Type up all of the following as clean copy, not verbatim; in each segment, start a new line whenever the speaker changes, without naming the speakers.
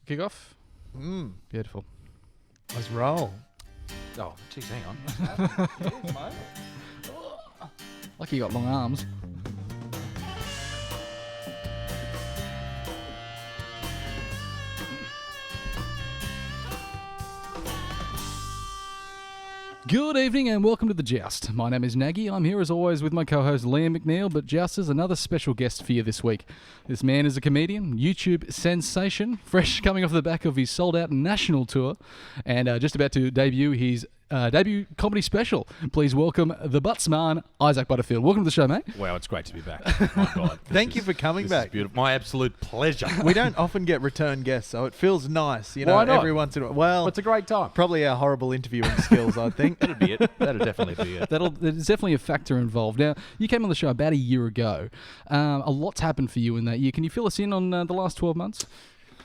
Kick off. Beautiful.
Let's roll.
Oh, geez, hang on.
Cheers, mate.
Lucky you got long arms. Good evening and welcome to the Joust. My name is Nagy. I'm here as always with my co-host Liam McNeil, but Joust has another special guest for you this week. This man is a comedian, YouTube sensation, fresh coming off the back of his sold-out national tour, and just about to debut his debut comedy special. Please welcome the Buttsman, Issac Butterfield. Welcome to the show, mate.
Wow, it's great to be back. My God.
Thank you for coming
This
back.
is beautiful. My absolute pleasure.
We don't often get return guests, so it feels nice. You know,
Why not?
every once in a while. Well,
It's a great time.
probably our horrible interviewing skills, I think.
That'd be it. That'd definitely be it.
There's definitely a factor involved. Now, you came on the show about a year ago. A lot's happened for you in that year. Can you fill us in on the last 12 months?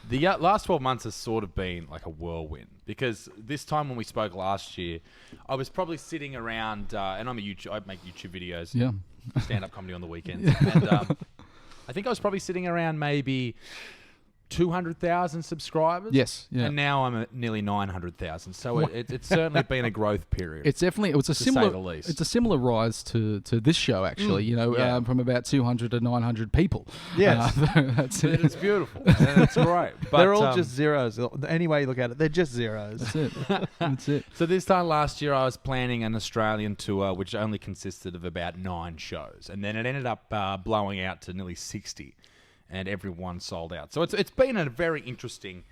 The last 12 months has sort of been like a whirlwind because this time when we spoke last year, I was probably sitting around, and I make YouTube videos,
Yeah.
stand-up comedy on the weekends, and I think I was probably sitting around maybe 200,000 subscribers.
Yes. Yeah.
And now I'm at nearly 900,000. So it's certainly been a growth period.
It's definitely a
say
similar.
the least.
It's a similar rise to this show, actually.
Yeah.
From about 200 to 900 people.
Yes.
That's
But
it.
it's beautiful. And it's great. But,
They're all just zeros. Any way you look at it, they're just zeros.
That's it. That's it.
So this time last year, I was planning an Australian tour, which only consisted of about 9 shows, and then it ended up blowing out to nearly 60, and everyone sold out. So it's been a very interesting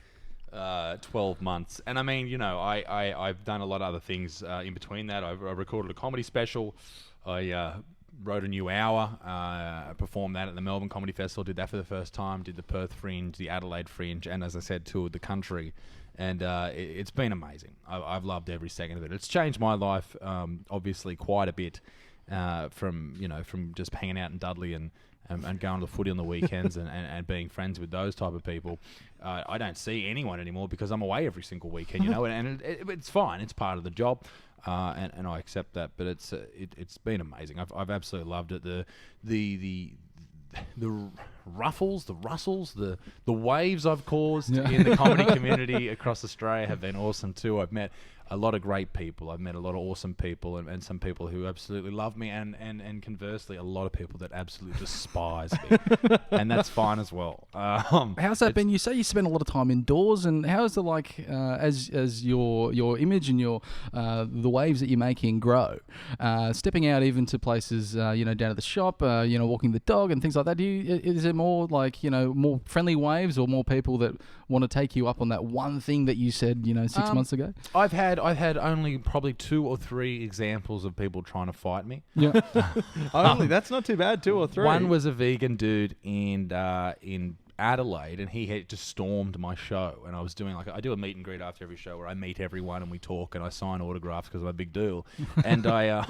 12 months, and I mean, you know, I've done a lot of other things in between that. I recorded a comedy special. I wrote a new hour. Performed that at the Melbourne Comedy Festival. Did that for the first time. Did the Perth Fringe, the Adelaide Fringe, and as I said, toured the country. And it's been amazing. I've loved every second of it. It's changed my life, obviously, quite a bit from just hanging out in Dudley and going to the footy on the weekends and being friends with those type of people. I don't see anyone anymore because I'm away every single weekend, you know, and it's fine. It's part of the job, and I accept that. But it's been amazing. I've absolutely loved it. The ruffles, the rustles, the waves I've caused in the comedy community across Australia have been awesome too. I've met a lot of great people. I've met a lot of awesome people and some people who absolutely love me and conversely a lot of people that absolutely despise me. And that's fine as well.
How's that been? You say you spend a lot of time indoors, and how is it like as your image and your the waves that you're making grow, stepping out even to places down at the shop, walking the dog and things like that? Is it more like more friendly waves or more people that want to take you up on that one thing that you said 6 months ago?
I've had only probably 2 or 3 examples of people trying to fight me.
Yeah.
Only that's not too bad. 2 or 3.
One was a vegan dude in Adelaide, and he had just stormed my show. And I was doing I do a meet and greet after every show where I meet everyone and we talk and I sign autographs because I'm a big deal. And I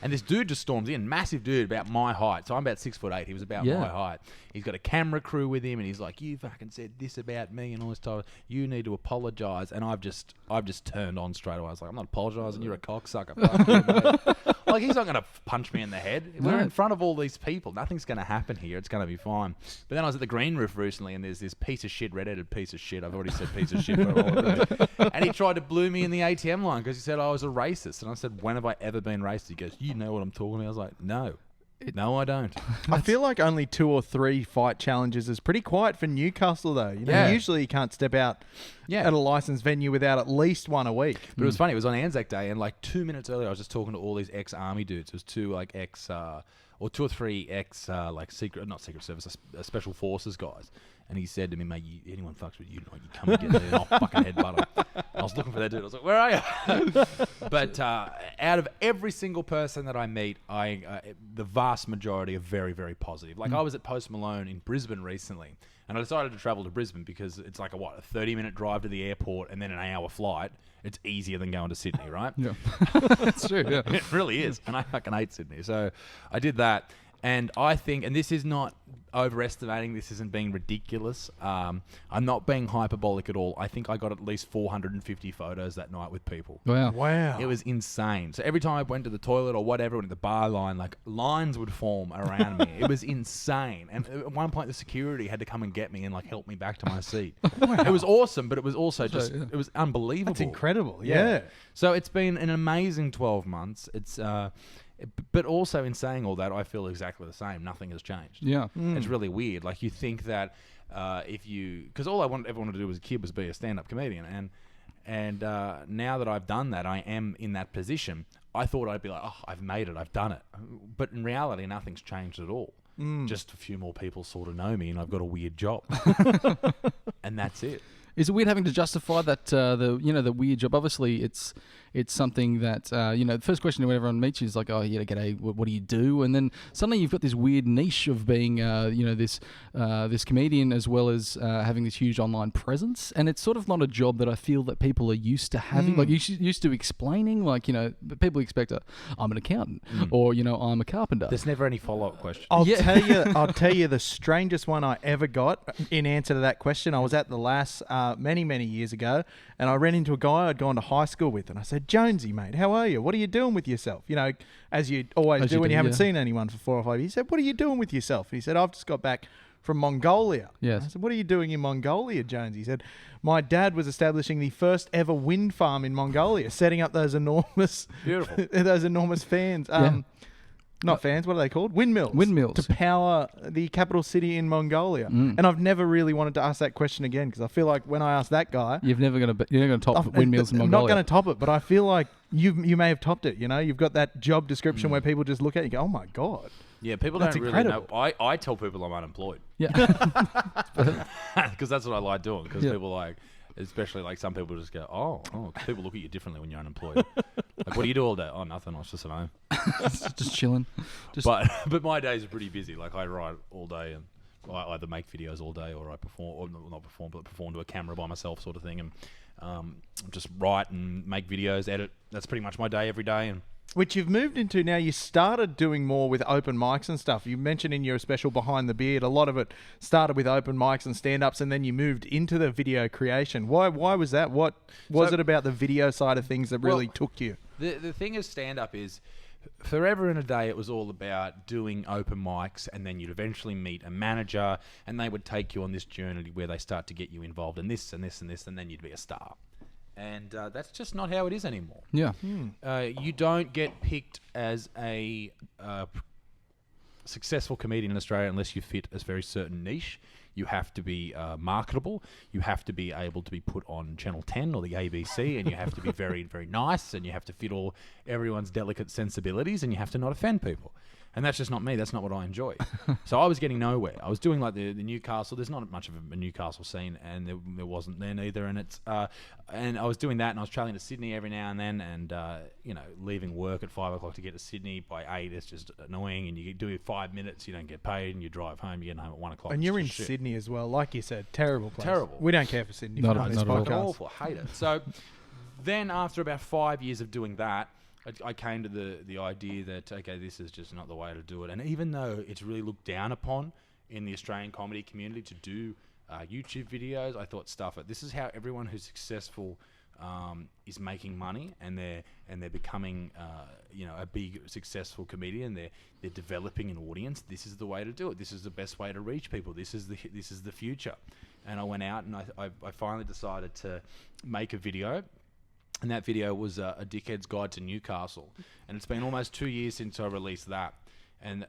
and this dude just storms in, massive dude about my height. So I'm about 6'8". He was about my height. He's got a camera crew with him, and he's like, "You fucking said this about me and all this stuff. You need to apologize." And I've just turned on straight away. I was like, "I'm not apologizing. You're a cocksucker." Fuck you, mate. Like, he's not going to punch me in the head. We're in front of all these people. Nothing's going to happen here. It's going to be fine. But then I was at the Green Roof recently, and there's this piece of shit, redheaded piece of shit. I've already said piece of shit. And he tried to blue me in the ATM line because he said I was a racist. And I said, "When have I ever been racist?" He goes, "You know what I'm talking about." I was like, "No. No, I don't."
I feel like only 2 or 3 fight challenges is pretty quiet for Newcastle, though. Usually you can't step out at a licensed venue without at least one a week.
But it was funny. It was on Anzac Day, and 2 minutes earlier, I was just talking to all these ex-army dudes. It was 2 or 2 or 3 not Secret Service, Special Forces guys. And he said to me, "Mate, anyone fucks with you, you come and get there, and I'll fucking headbutt him." I was looking for that dude. I was like, "Where are you?" But out of every single person that I meet, the vast majority are very, very positive. I was at Post Malone in Brisbane recently, and I decided to travel to Brisbane because it's a 30-minute drive to the airport and then an hour flight. It's easier than going to Sydney, right?
Yeah. That's true, yeah.
It really is. And I fucking hate Sydney. So I did that. And I think, and this is not overestimating, this isn't being ridiculous. I'm not being hyperbolic at all. I think I got at least 450 photos that night with people.
Wow.
It was insane. So every time I went to the toilet or whatever, went to the bar line, like lines would form around me. It was insane. And at one point, the security had to come and get me and like help me back to my seat. Wow. It was awesome, but it was also just, it was unbelievable.
That's incredible. Yeah.
So it's been an amazing 12 months. It's, but also in saying all that, I feel exactly the same. Nothing has changed.
Yeah.
It's really weird. Like you think that because all I ever wanted to do as a kid was be a stand-up comedian. And now that I've done that, I am in that position. I thought I'd be like, oh, I've made it. I've done it. But in reality, nothing's changed at all. Just a few more people sort of know me and I've got a weird job. And that's it.
Is it weird having to justify that the weird job? Obviously, it's something that the first question when everyone meets you is like, oh, yeah, g'day, what do you do? And then suddenly you've got this weird niche of being this comedian as well as having this huge online presence, and it's sort of not a job that I feel that people are used to having. Like used to explaining, like people expect I'm an accountant or I'm a carpenter.
There's never any follow-up question.
I'll tell you the strangest one I ever got in answer to that question. I was at the last many years ago, and I ran into a guy I'd gone to high school with, and I said, Jonesy, mate, how are you? What are you doing with yourself? As you always do when you haven't seen anyone for 4 or 5 years. He said, what are you doing with yourself? And he said, I've just got back from Mongolia.
Yes.
I said, what are you doing in Mongolia, Jonesy? He said, my dad was establishing the first ever wind farm in Mongolia, setting up those enormous fans. Not fans, what are they called? Windmills.
Windmills.
To power the capital city in Mongolia. And I've never really wanted to ask that question again because I feel like when I ask that guy...
You're never going to top windmills in Mongolia.
I'm not going to top it, but I feel like you may have topped it, You've got that job description where people just look at you and go, oh my God.
Yeah, people
That's
don't
incredible.
really know. I tell people I'm unemployed.
Yeah.
Because that's what I like doing. Because people like... Especially like some people just go, oh, people look at you differently when you're unemployed. Like, what do you do all day? Oh, nothing. I was just at home.
Just chilling.
But my days are pretty busy. Like I write all day and I either make videos all day or I perform, or not perform, but perform to a camera by myself sort of thing. And just write and make videos, edit. That's pretty much my day every day. And
which you've moved into now. You started doing more with open mics and stuff. You mentioned in your special Behind the Beard, a lot of it started with open mics and stand-ups, and then you moved into the video creation. Why was that? What was it about the video side of things that really took you?
The thing is, stand-up is, forever and a day, it was all about doing open mics, and then you'd eventually meet a manager, and they would take you on this journey where they start to get you involved in this and this and this, and then you'd be a star. And that's just not how it is anymore.
Yeah.
You don't get picked as a successful comedian in Australia unless you fit a very certain niche. You have to be marketable. You have to be able to be put on Channel 10 or the ABC, and you have to be very, very nice, and you have to fit everyone's delicate sensibilities, and you have to not offend people. And that's just not me. That's not what I enjoy. So I was getting nowhere. I was doing like the Newcastle. There's not much of a Newcastle scene, and there wasn't then either. And and I was doing that, and I was traveling to Sydney every now and then, and leaving work at 5 o'clock to get to Sydney by 8. It's just annoying. And you do 5 minutes, you don't get paid, and you drive home. You get home at 1 o'clock.
And you're in Sydney as well, like you said, terrible place.
Terrible.
We don't care for Sydney.
Not
on this
at all.
podcast.
Awful. I hate it. So then, after about 5 years of doing that, I came to the idea that, okay, this is just not the way to do it. And even though it's really looked down upon in the Australian comedy community to do YouTube videos, I thought, stuff it. This is how everyone who's successful is making money, and they're becoming a big successful comedian. They're developing an audience. This is the way to do it. This is the best way to reach people. This is the future. And I went out and I finally decided to make a video. And that video was a Dickhead's Guide to Newcastle. And it's been almost 2 years since I released that. And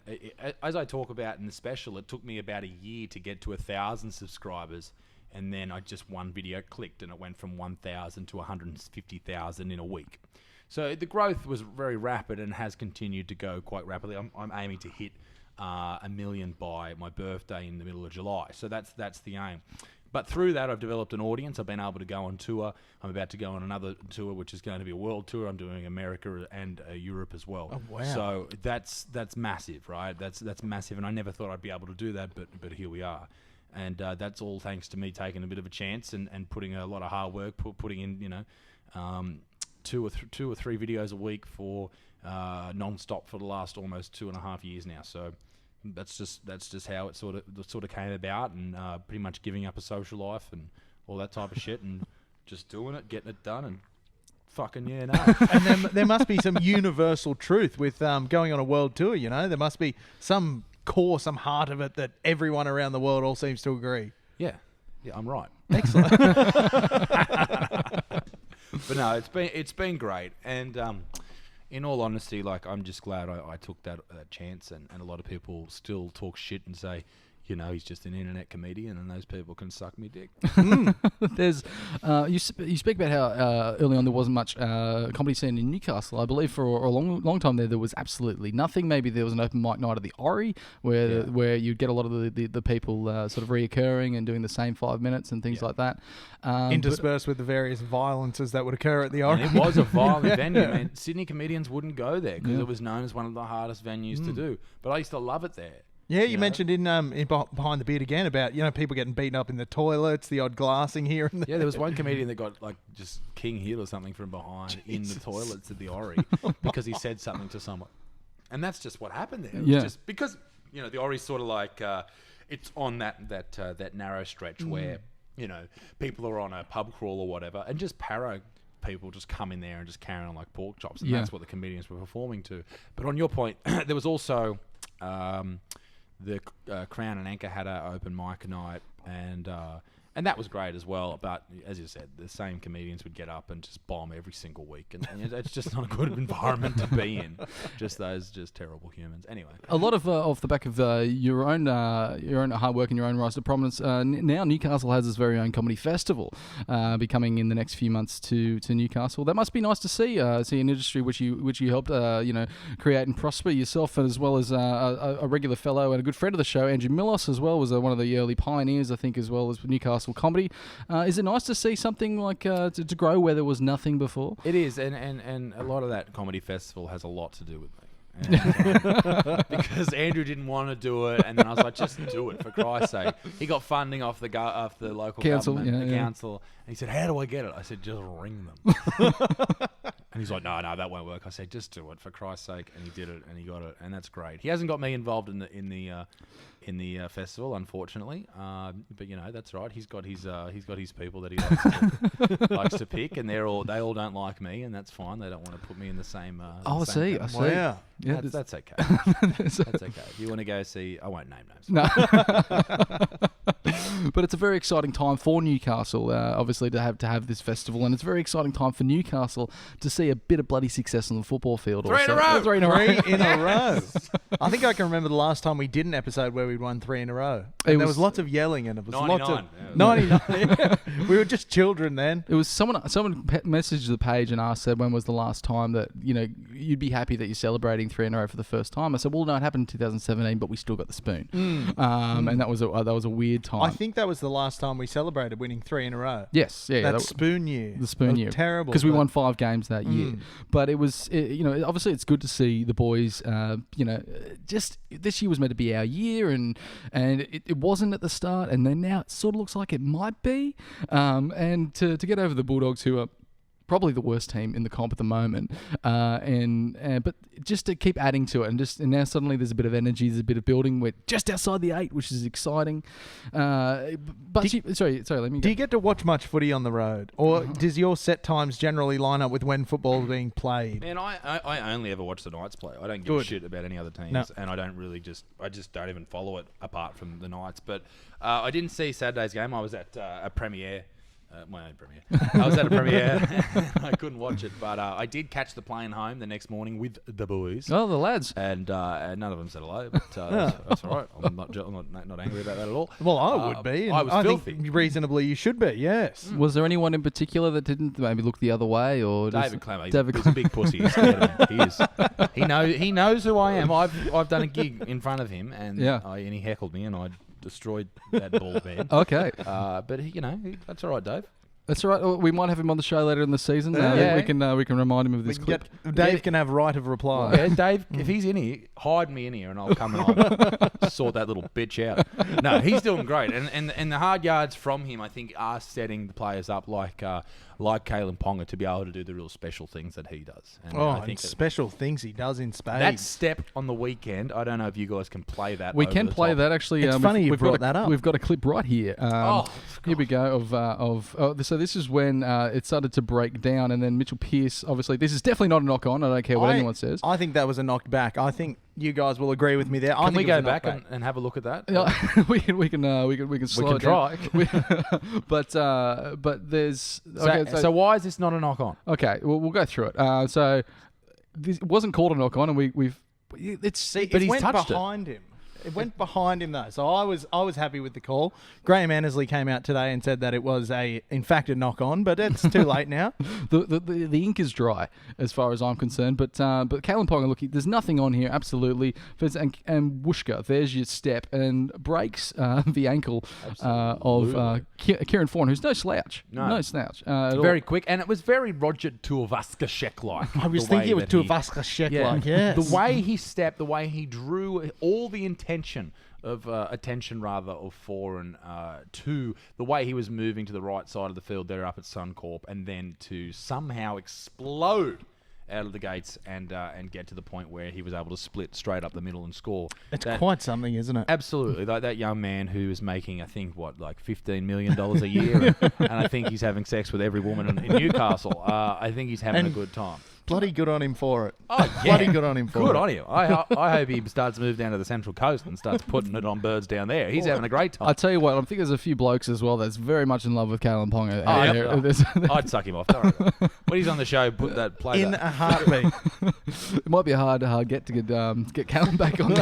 as I talk about in the special, it took me about a year to get to 1,000 subscribers. And then just one video clicked, and it went from 1,000 to 150,000 in a week. So the growth was very rapid and has continued to go quite rapidly. I'm aiming to hit 1 million by my birthday in the middle of July. So that's the aim. But through that, I've developed an audience. I've been able to go on tour. I'm about to go on another tour, which is going to be a world tour. I'm doing America and Europe as well.
Oh, wow.
So that's massive, right? That's massive, and I never thought I'd be able to do that, but here we are. And that's all thanks to me taking a bit of a chance and putting a lot of hard work, putting in, 2 or 3 videos a week for non-stop for the last almost 2.5 years now. So that's just how it sort of came about, and pretty much giving up a social life and all that type of shit, and just doing it, getting it done, and fucking no.
And then there must be some universal truth with going on a world tour. You know, there must be some core, some heart of it that everyone around the world all seems to agree.
Yeah, I'm right.
Excellent.
But no, it's been great, and in all honesty, like, I'm just glad I took that chance, and a lot of people still talk shit and say, you know, he's just an internet comedian, and those people can suck me dick.
There's you speak about how early on there wasn't much comedy scene in Newcastle. I believe for a long time there was absolutely nothing. Maybe there was an open mic night at the Ori where you'd get a lot of the people sort of reoccurring and doing the same 5 minutes and things like that.
Interspersed with the various violences that would occur at the Ori.
And it was a violent venue, man. Sydney comedians wouldn't go there because it was known as one of the hardest venues to do. But I used to love it there.
Yeah, you mentioned in Behind the Beard again about, you know, people getting beaten up in the toilets, the odd glassing here and there.
Yeah, there was one comedian that got, like, just King hit or something from behind in the toilets at the Ori because he said something to someone. And that's just what happened there. It was just because, you know, the Ori's sort of like, it's on that narrow stretch where, you know, people are on a pub crawl or whatever, and just people just come in there and just carry on like pork chops, and that's what the comedians were performing to. But on your point, there was also... the Crown and Anchor had an open mic night, and that was great as well. But as you said, the same comedians would get up and just bomb every single week, and it's just not a good environment to be in. Just those terrible humans. Anyway,
a lot of off the back of your own hard work and your own rise to prominence. Now Newcastle has its very own comedy festival, be coming in the next few months to Newcastle. That must be nice to see an industry which you helped create and prosper yourself, as well as a regular fellow and a good friend of the show, Andrew Millos, as well, was one of the early pioneers, I think, as well as Newcastle comedy. Is it nice to see something like to grow where there was nothing before?
It is, and a lot of that comedy festival has a lot to do with me. And, because Andrew didn't want to do it, and then I was like, just do it for Christ's sake. He got funding off the local
council,
government, council, and he said, "How do I get it?" I said, "Just ring them." And he's like, "No, that won't work." I said, "Just do it for Christ's sake," and he did it, and he got it, and that's great. He hasn't got me involved in the festival, unfortunately, but you know, that's right. He's got his people that he likes to pick, and they all don't like me, and that's fine. They don't want to put me in the same.
I see.
Wow.
Yeah,
that's okay. That's okay. If you want to go see, I won't name names.
No. But it's a very exciting time for Newcastle, obviously, to have this festival, and it's a very exciting time for Newcastle to see a bit of bloody success on the football field.
Three in a row.
Three in a row. I think I can remember the last time we did an episode where we won 3 in a row. And there was lots of yelling, and it was
99.
99. Yeah. We were just children then.
It was someone messaged the page and asked, said, when was the last time that, you know, you'd be happy that you're celebrating 3 in a row for the first time? I said, well, no, it happened in 2017, but we still got the spoon. And that was a weird time.
I think that was the last time we celebrated winning 3 in a row.
Yes, yeah.
That spoon year.
The spoon year.
Terrible.
Because we won 5 games that year. But it was, obviously it's good to see the boys, just this year was meant to be our year, and it wasn't at the start, and then now it sort of looks like it might be. And to get over the Bulldogs, who are probably the worst team in the comp at the moment, but just to keep adding to it, and now suddenly there's a bit of energy, there's a bit of building. We're just outside the 8, which is exciting. Sorry, let me go.
Do you get to watch much footy on the road, or does your set times generally line up with when football is being played?
Man, I only ever watch the Knights play. I don't give a shit about any other teams, and I just don't even follow it apart from the Knights. But I didn't see Saturday's game. I was at a premiere. My own premiere. I was at a premiere. I couldn't watch it, but I did catch the plane home the next morning with the boys.
Oh, the lads.
And none of them said hello, but that's all right. I'm not angry about that at all.
Well, I would be.
I was filthy.
Think reasonably you should be, yes.
Was there anyone in particular that didn't maybe look the other way? Or
David Clemmer. He's a big pussy. He's scared of him. He is. He knows who I am. I've done a gig in front of him, and he heckled me, and I destroyed that bald man.
Okay.
But that's all right, Dave.
That's all right. We might have him on the show later in the season.
Yeah.
We can remind him of this clip.
Dave can have right of reply.
Yeah, Dave, if he's in here, hide me in here and I'll come and I'll sort that little bitch out. No, he's doing great. And the hard yards from him, I think, are setting the players up like Kalen Ponga to be able to do the real special things that he does. And I think
special things he does in spades.
that step on the weekend, I don't know if you guys can play that.
We can play that actually.
It's funny you brought that up.
We've got a clip right here. Here we go. So this is when it started to break down, and then Mitchell Pearce. Obviously, this is definitely not a knock on. I don't care what anyone says.
I think that was a knocked back. I think you guys will agree with me there.
Can we go back and have a look at that?
Yeah, we can slow it down. But there's
so why is this not a knock on?
Okay, we'll go through it. So this wasn't called a knock on, and but he's
went
touched
behind him. It went behind him though, so I was happy with the call. Graham Annesley came out today and said that it was in fact a knock on, but it's too late now.
The ink is dry as far as I'm concerned. But Kalen Ponga, look, there's nothing on here. Absolutely, and Wooshka, there's your step and breaks the ankle of Kieran Fawn, who's no slouch. No slouch.
Very quick, and it was very Roger Tuivasa-Sheck like.
I was thinking it was Tuivasa-Sheck like. Yes.
The way he stepped, the way he drew all the attention of Foran to the way he was moving to the right side of the field there up at Suncorp, and then to somehow explode out of the gates and get to the point where he was able to split straight up the middle and score.
It's quite something, isn't it?
Absolutely. Like that young man who is making, I think, like $15 million a year, and I think he's having sex with every woman in Newcastle. I think he's having a good time.
Bloody good on him for it.
Oh, yeah.
Bloody good on him for it.
Good on him. I hope he starts to move down to the Central Coast and starts putting it on birds down there. He's having a great time.
I tell you what, I think there's a few blokes as well that's very much in love with Kalen Ponga.
I'd suck him off. Don't worry. When he's on the show, put that play
in a heartbeat.
It might be a hard get to get Kalen back on.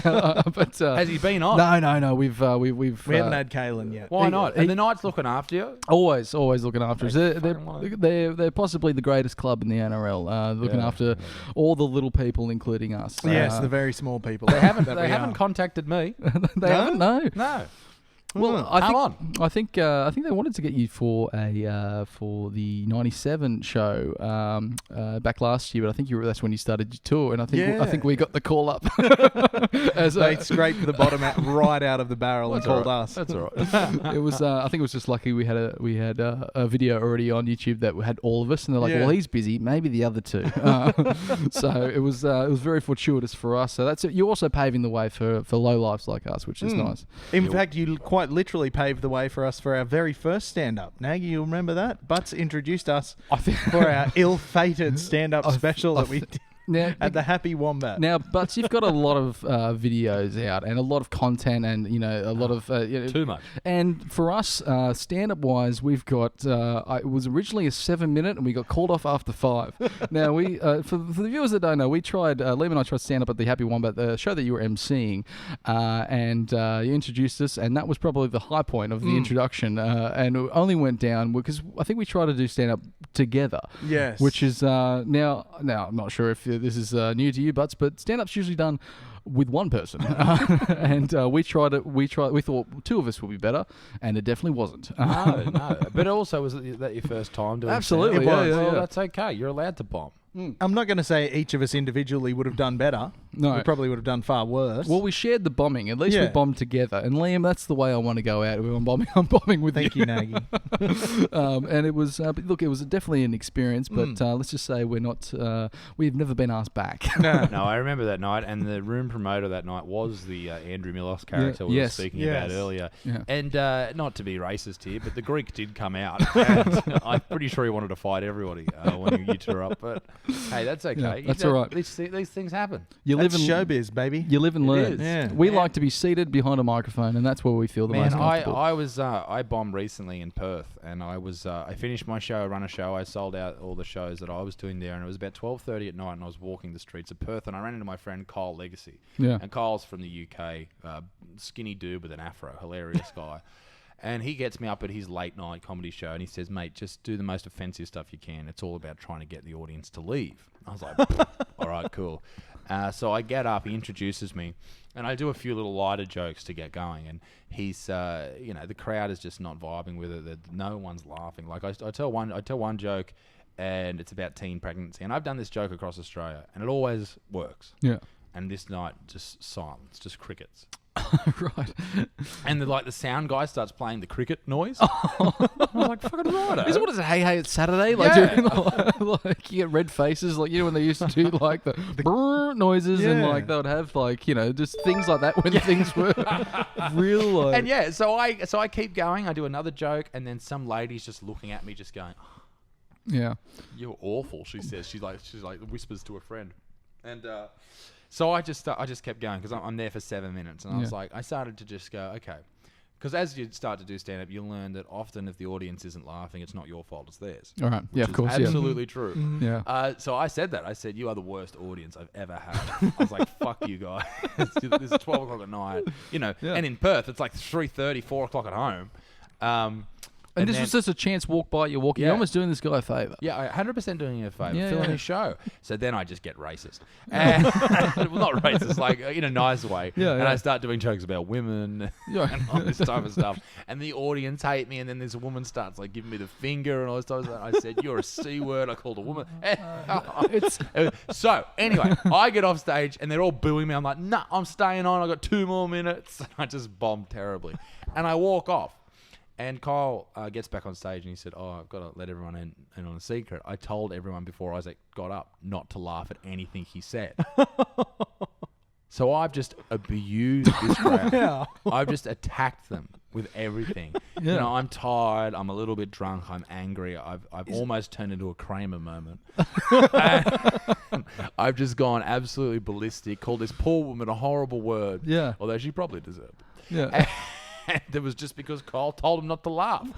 But
has he been on?
No. We
haven't had Kalen yet.
Why not? And the Knights looking after you?
Always looking after us. They're possibly the greatest club in the NRL. Looking after all the little people, including us.
Yes, the very small people.
They haven't contacted me.
They haven't.
No.
Well, I think they wanted to get you for the '97 show back last year, but I think that's when you started your tour, and I think we got the call up.
As they scraped the bottom right out of the barrel and called us.
That's all right.
It was I think it was just lucky we had a video already on YouTube that had all of us, and they're like, well, he's busy, maybe the other two. So it was very fortuitous for us. So that's it. You're also paving the way for low lives like us, which is nice.
In fact, you quite literally paved the way for us for our very first stand-up. Nagy, you remember that? Butts introduced us for our ill-fated stand-up special that we did. Now, at the Happy Wombat.
Now, Butts, you've got a lot of videos out and a lot of content and, a lot of...
too much.
And for us, stand-up wise, we've got... it was originally a 7-minute and we got called off after 5. Now, we for the viewers that don't know, we tried... Liam and I tried stand-up at the Happy Wombat, the show that you were emceeing, and you introduced us, and that was probably the high point of the introduction, and it only went down because I think we tried to do stand-up together.
Yes.
Which is... Now, I'm not sure if this is new to you, Butts, but stand-up's usually done with one person, and we tried it. We thought 2 of us would be better, and it definitely wasn't.
No. But also, was that your first time doing?
Absolutely,
stand-up?
yeah.
Well, that's okay. You're allowed to bomb.
I'm not going to say each of us individually would have done better.
No.
We probably would have done far worse.
Well, we shared the bombing. At least we bombed together. And Liam, that's the way I want to go out. I'm bombing with
Thank you, Nagy.
And it was, look, it was definitely an experience, but let's just say we've never been asked back.
No, I remember that night, and the room promoter that night was the Andrew Milos character we were speaking about earlier. Yeah. And not to be racist here, but the Greek did come out. And I'm pretty sure he wanted to fight everybody when you tore up, but... Hey, that's okay.
Yeah, that's all right.
These things happen.
That's showbiz, baby.
You live and learn.
Yeah.
We like to be seated behind a microphone, and that's where we feel the most comfortable.
I bombed recently in Perth, and I finished my show, run a show. I sold out all the shows that I was doing there, and it was about 12:30 at night, and I was walking the streets of Perth, and I ran into my friend Kyle Legacy.
Yeah.
And Kyle's from the UK, skinny dude with an afro, hilarious guy. And he gets me up at his late night comedy show and he says, mate, just do the most offensive stuff you can. It's all about trying to get the audience to leave. I was like, All right, cool. So I get up, he introduces me, and I do a few little lighter jokes to get going. And he's, the crowd is just not vibing with it. No one's laughing. Like I tell one joke, and it's about teen pregnancy. And I've done this joke across Australia, and it always works.
Yeah.
And this night, just silence, just crickets.
Right.
And the sound guy starts playing the cricket noise. I was like, fucking right.
Is it what is it? Hey, hey, it's Saturday. Like,
Yeah.
doing, like you get red faces, like when they used to do like the brrr noises, and
Yeah.
like they would have just things like that when things were real. Like,
And so I keep going. I do another joke, and then some lady's just looking at me, just going,
yeah.
"You're awful." She says. She's like whispers to a friend, and so I just kept going because I'm there for 7 minutes, and I started to just go, okay, because as you start to do stand up, you learn that often if the audience isn't laughing, it's not your fault, it's theirs.
All right. Yeah, of course.
Absolutely true.
Yeah.
So I said that. I said, you are the worst audience I've ever had. I was like, fuck you guys. This is 12 o'clock at night. And in Perth, it's like 3:30, 4 o'clock at home.
And this was just a chance walk by. You're walking. You're almost doing this guy a favour.
Yeah, I 100% doing you a favour.
Yeah,
Filling
yeah.
his show. So then I just get racist. And, well, not racist, like in a nice way.
Yeah,
and
yeah.
I start doing jokes about women
Yeah.
and all this type of stuff. And the audience hate me. And then this woman starts like giving me the finger and all this type of stuff. I said, you're a C word. I called a woman. So anyway, I get off stage and they're all booing me. I'm like, nah, I'm staying on. I got 2 more minutes. I just bombed terribly. And I walk off. And Kyle gets back on stage and he said, I've got to let everyone in on a secret. I told everyone before Isaac got up not to laugh at anything he said. So I've just abused this crowd.
Yeah.
I've just attacked them with everything.
Yeah.
I'm tired. I'm a little bit drunk. I'm angry. I've almost turned into a Kramer moment. I've just gone absolutely ballistic, called this poor woman a horrible word.
Yeah.
Although she probably deserved it.
Yeah.
And it was just because Kyle told him not to laugh.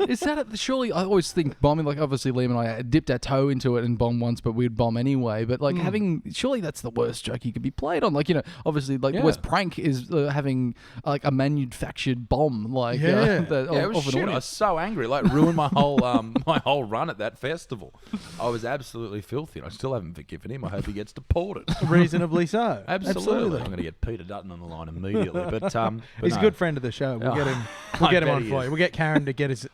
Is that surely? I always think bombing. Like obviously, Liam and I dipped our toe into it and bombed once, but we'd bomb anyway. But like surely that's the worst joke you could be played on. Like obviously, like the worst prank is having like a manufactured bomb. Like
It was shit. I was so angry. Like ruined my whole my whole run at that festival. I was absolutely filthy. I still haven't forgiven him. I hope he gets deported.
Reasonably so.
Absolutely. I'm going to get Peter Dutton on the line immediately. But
he's a good friend of the show. We'll get him. We'll get him on for you. We'll get Karen to get his.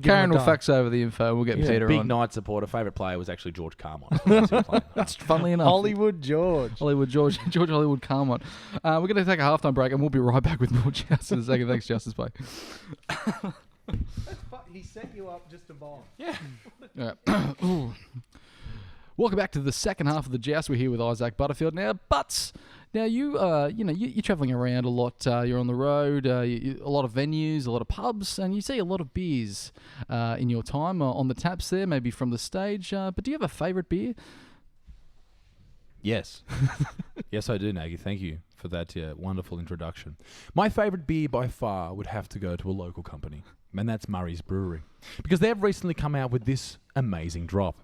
Karen will fax over the info. We'll get Peter
Big
on.
night supporter. Favourite player was actually George Carmine.
That's funnily enough.
Hollywood George
George Hollywood Carmine. We're going to take a halftime break and we'll be right back with more Joust in a second. Thanks, Justice Bay.
He set you up just to bomb.
Yeah.
All right. Ooh. Welcome back to the second half of the Joust. We're here with Issac Butterfield now. Butts. Now you're travelling around a lot. You're on the road. A lot of venues, a lot of pubs, and you see a lot of beers in your time on the taps there, maybe from the stage. But do you have a favourite beer?
Yes. Yes, I do, Nagy. Thank you for that wonderful introduction. My favourite beer by far would have to go to a local company, and that's Murray's Brewery, because they've recently come out with this amazing drop.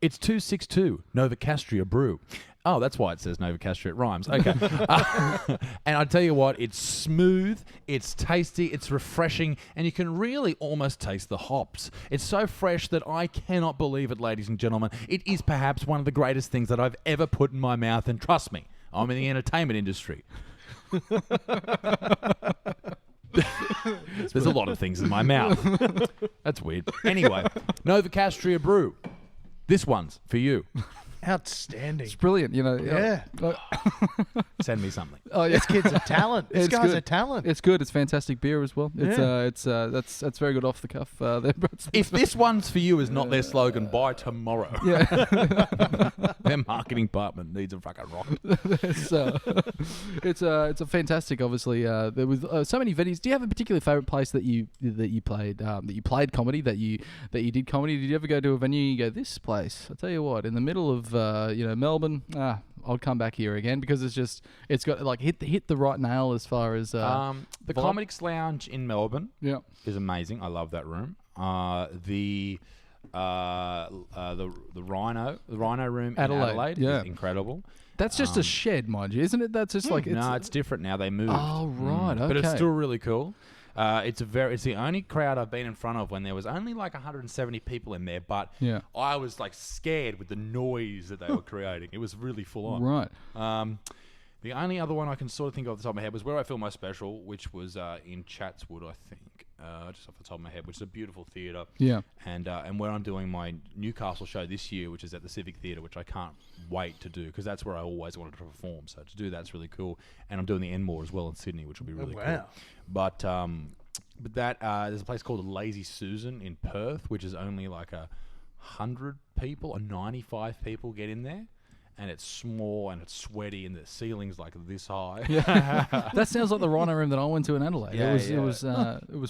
It's 262 Nova Castria Brew. Oh, that's why it says Nova Castria. It rhymes. Okay. And I tell you what, it's smooth, it's tasty, it's refreshing, and you can really almost taste the hops. It's so fresh that I cannot believe it, ladies and gentlemen. It is perhaps one of the greatest things that I've ever put in my mouth, and trust me, I'm in the entertainment industry. There's a lot of things in my mouth. That's weird. Anyway, Nova Castria Brew. This one's for you.
Outstanding.
It's brilliant,
Yeah.
Send me something.
Oh yeah,
This kid's a talent. This
It's
guy's
good.
a talent.
It's good. It's fantastic beer as well. It's
Yeah.
that's very good off the cuff there. But
If this one's for you is not their slogan, buy tomorrow.
yeah,
Their marketing department needs a fucking rocket.
it's a fantastic. Obviously, there was so many venues. Do you have a particular favorite place that you played comedy that you did comedy? Did you ever go to a venue and you go, this place? I tell you what, in the middle of Melbourne, I'd come back here again because it's got like hit the right nail as far as
The
vibe.
Comics Lounge in Melbourne
Yeah.
is amazing. I love that room. The Rhino room in Adelaide
yeah.
is incredible.
That's just a shed, mind you, isn't it? That's just like
No, it's different now. They moved.
Oh right, okay.
But it's still really cool. It's the only crowd I've been in front of when there was only like 170 people in there, but
Yeah.
I was like scared with the noise that they were creating. It was really full on.
Right.
The only other one I can sort of think of off the top of my head was Where I Feel My Special, which was in Chatswood, I think, just off the top of my head, which is a beautiful theatre.
Yeah.
And where I'm doing my Newcastle show this year, which is at the Civic Theatre, which I can't wait to do because that's where I always wanted to perform. So to do that's really cool. And I'm doing the Enmore as well in Sydney, which will be really cool. But that there's a place called the Lazy Susan in Perth, which is only like 100 people or 95 people get in there. And it's small and it's sweaty and the ceiling's like this high.
Yeah. That sounds like the Rhino Room that I went to in Adelaide.
Yeah,
it was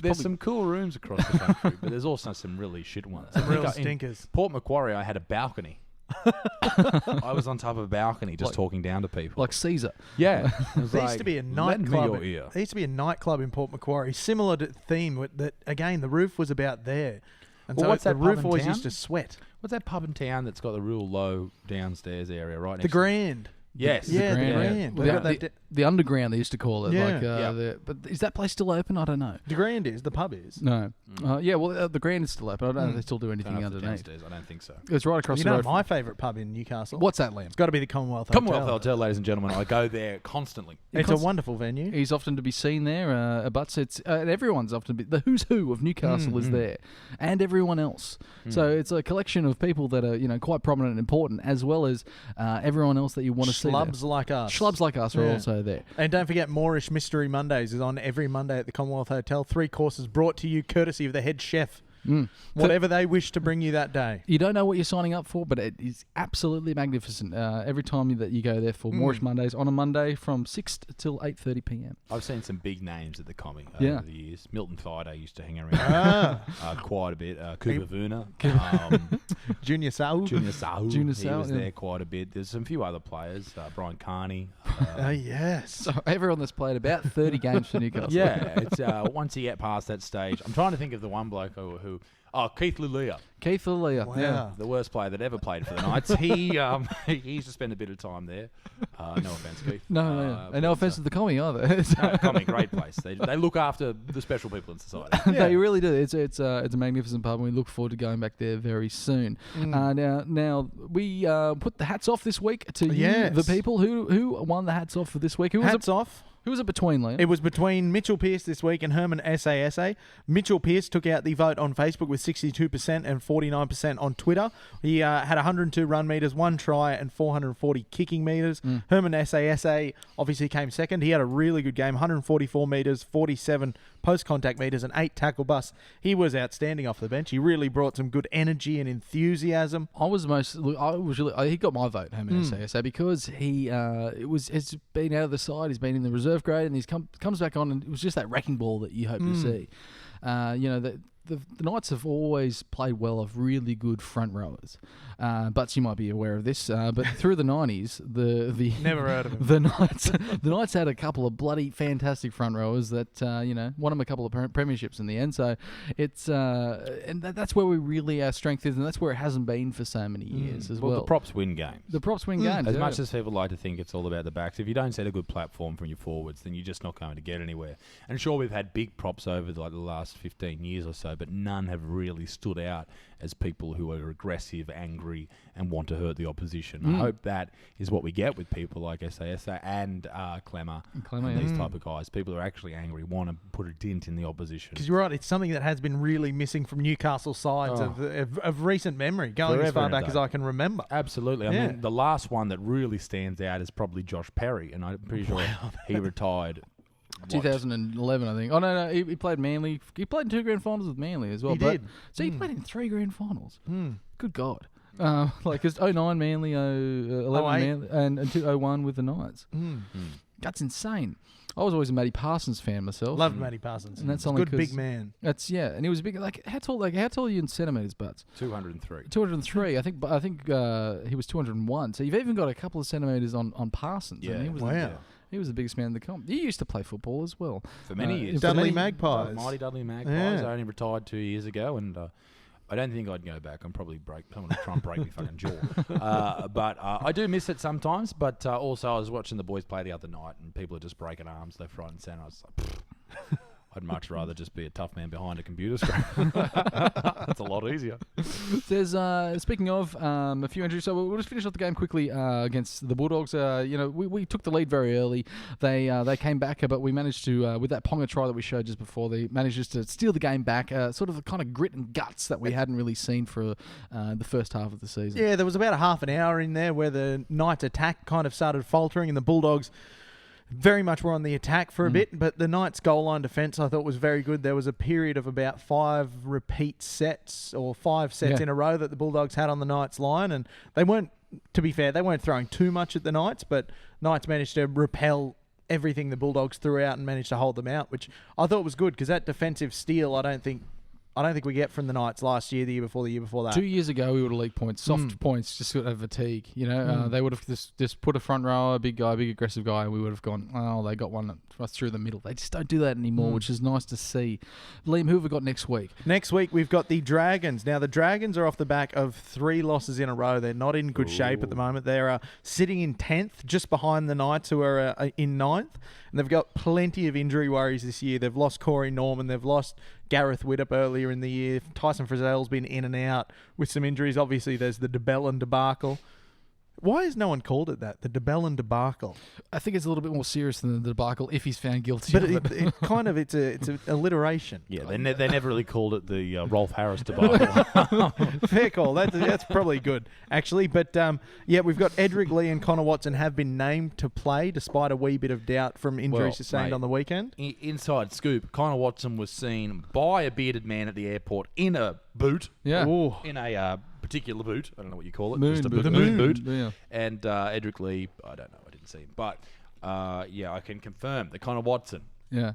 There's some cool rooms across the country, but there's also some really shit ones.
Some real stinkers.
In Port Macquarie, I had a balcony. I was on top of a balcony just talking down to people.
like Caesar.
Yeah.
There used to be a nightclub. There used to be a nightclub in Port Macquarie, similar to theme that again the roof was about there. And
well,
so
what's that
the roof
pub in
always
town?
used to sweat.
What's that pub in town that's got the real low downstairs area right next
The Grand.
Yes.
Yeah, the
Grand.
Grand.
Well,
They got
the underground, they used to call it.
Yeah.
But is that place still open? I don't know.
The Grand is. The pub is.
No. Yeah, well, the Grand is still open. I don't know if they still do anything
Don't know if it's
underneath.
downstairs. I don't think so.
It's right across
You
the
know
road.
my favourite pub in Newcastle?
What's that, Liam?
It's got to be the Commonwealth
Commonwealth
Hotel.
Hotel, ladies and gentlemen. I go there constantly.
It's a wonderful venue.
He's often to be seen there. But and everyone's often the who's who of Newcastle is there, and everyone else. So it's a collection of people that are quite prominent and important, as well as everyone else that you want to see.
Schlubs like us.
Schlubs like us are also there.
And don't forget, Moorish Mystery Mondays is on every Monday at the Commonwealth Hotel. 3 courses brought to you courtesy of the head chef. Whatever they wish to bring you that day.
You don't know what you're signing up for, but it is absolutely magnificent. Every time that you go there for Moorish Mondays on a Monday from 6 till 8:30 p.m.
I've seen some big names at the Commie over the years. Milton Friday used to hang around quite a bit. Cooper Vuna.
Junior Saul.
Junior Saul.
Junior
He
Saul,
was
yeah.
there quite a bit. There's some few other players. Brian Carney.
Yes.
So everyone that's played about 30 games for Newcastle.
Yeah, it's once you get past that stage. I'm trying to think of the one bloke who Keith Lulia.
Keith Lulia.
Wow.
Yeah.
The worst player that ever played for the Knights. He used to spend a bit of time there. No offense, Keith.
No. And no offense to the Commie either.
No, Commie, great place. They look after the special people in society.
They really do. It's a magnificent pub, and we look forward to going back there very soon. Now we put the hats off this week to you, the people who won the hats off for this week.
Hats off.
Who was it between, Liam?
It was between Mitchell Pearce this week and Herman SASA. Mitchell Pearce took out the vote on Facebook with 62% and 49% on Twitter. He had 102 run metres, 1 try and 440 kicking metres. Herman SASA obviously came second. He had a really good game, 144 metres, 47 post-contact metres and 8 tackle busts. He was outstanding off the bench. He really brought some good energy and enthusiasm.
He got my vote, Herman SASA, because has been out of the side. He's been in the reserve grade, and he's comes back on, and it was just that wrecking ball that you hope to see. The Knights have always played well of really good front rowers. But you might be aware of this. But through the 90s, the
Never heard of him.
the Knights had a couple of bloody fantastic front rowers that won them a couple of premierships in the end. So it's and that's where we really our strength is, and that's where it hasn't been for so many years as well.
The props win games.
The props win games.
As much as people like to think it's all about the backs, if you don't set a good platform from your forwards, then you're just not going to get anywhere. And sure, we've had big props over the last 15 years or so, but none have really stood out as people who are aggressive, angry, and want to hurt the opposition. I hope that is what we get with people like SASA and Clemmer and these type of guys. People who are actually angry, want to put a dint in the opposition.
Because you're right, it's something that has been really missing from Newcastle sides of recent memory, going as far back as I can remember.
Absolutely. I mean, the last one that really stands out is probably Josh Perry, and I'm pretty sure he retired
2011, I think. Oh, no, he played Manly. He played in 2 grand finals with Manly as well.
He did.
So he played in 3 grand finals. Good God. Because 09 Manly, 11 Manly, and 2001 with the Knights. That's insane. I was always a Matty Parsons fan myself.
Loved Matty Parsons.
And that's
a
only
good big man.
That's and he was big. How tall are you in centimeters, Butts?
203.
203. I think he was 201. So you've even got a couple of centimeters on Parsons.
Yeah.
Wow.
He was the biggest man in the comp. He used to play football as well.
For many years.
Dudley Magpies.
Mighty Dudley Magpies.
Yeah.
I only retired 2 years ago, and I don't think I'd go back. I'm probably I'm going to try and break my fucking jaw. But I do miss it sometimes. But also, I was watching the boys play the other night, and people are just breaking arms left, right, and centre. I was like, I'd much rather just be a tough man behind a computer screen. That's a lot easier.
There's speaking of a few injuries, so we'll just finish off the game quickly against the Bulldogs. We took the lead very early. They came back, but we managed to with that Ponga try that we showed just before, they managed just to steal the game back. Sort of the kind of grit and guts that we hadn't really seen for the first half of the season.
Yeah, there was about a half an hour in there where the Knights' attack kind of started faltering, and the Bulldogs very much were on the attack for a bit, but the Knights' goal line defence I thought was very good. There was a period of about 5 repeat sets or 5 sets in a row that the Bulldogs had on the Knights' line, and they weren't, to be fair, they weren't throwing too much at the Knights, but Knights managed to repel everything the Bulldogs threw out and managed to hold them out, which I thought was good because that defensive steal I don't think we get from the Knights last year, the year before that.
2 years ago, we would have leaked points, soft points, just out of fatigue. They would have just put a front rower, a big guy, big aggressive guy, and we would have gone, oh, they got one through the middle. They just don't do that anymore, which is nice to see. Liam, who have we got next week?
Next week, we've got the Dragons. Now, the Dragons are off the back of 3 losses in a row. They're not in good shape at the moment. They're sitting in 10th, just behind the Knights, who are in 9th. And they've got plenty of injury worries this year. They've lost Corey Norman. They've lost Gareth Widdop earlier in the year. Tyson Frizzell's been in and out with some injuries. Obviously, there's the DeBellin debacle. Why has no one called it that? The DeBellin debacle.
I think it's a little bit more serious than the debacle if he's found guilty.
But it's an alliteration.
Yeah, they never really called it the Rolf Harris debacle.
Fair call. That's probably good, actually. But, we've got Edric Lee and Connor Watson have been named to play despite a wee bit of doubt from injuries sustained on the weekend.
Inside scoop, Connor Watson was seen by a bearded man at the airport in a boot.
Yeah.
Ooh.
In a particular boot. I don't know what you call it.
Moon
just a
boot.
boot.
The
Moon boot.
Yeah.
And Edric Lee, I don't know. I didn't see him. But, I can confirm that Connor Watson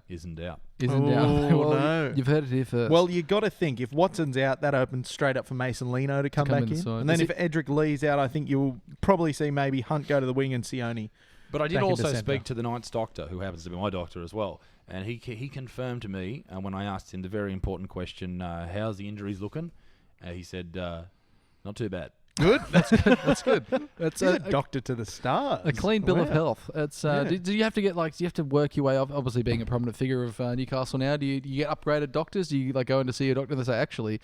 isn't out.
Isn't out. Well,
no.
You've heard it here first.
Well, you got to think, if Watson's out, that opens straight up for Mason Lino to come back in.
inside.
And then if Edric Lee's out, I think you'll probably see maybe Hunt go to the wing and Sione.
But I did
back into
also
centre.
speak to the Knights doctor, who happens to be my doctor as well. And he confirmed to me, when I asked him the very important question, how's the injuries looking? He said, not too bad.
Good.
That's good. That's good. That's
He's a doctor to the stars.
a clean bill of
Wow.
health. It's do you have to get do you have to work your way up? Obviously, being a prominent figure of Newcastle now, do you get upgraded doctors? Do you go in to see a doctor and they say, actually,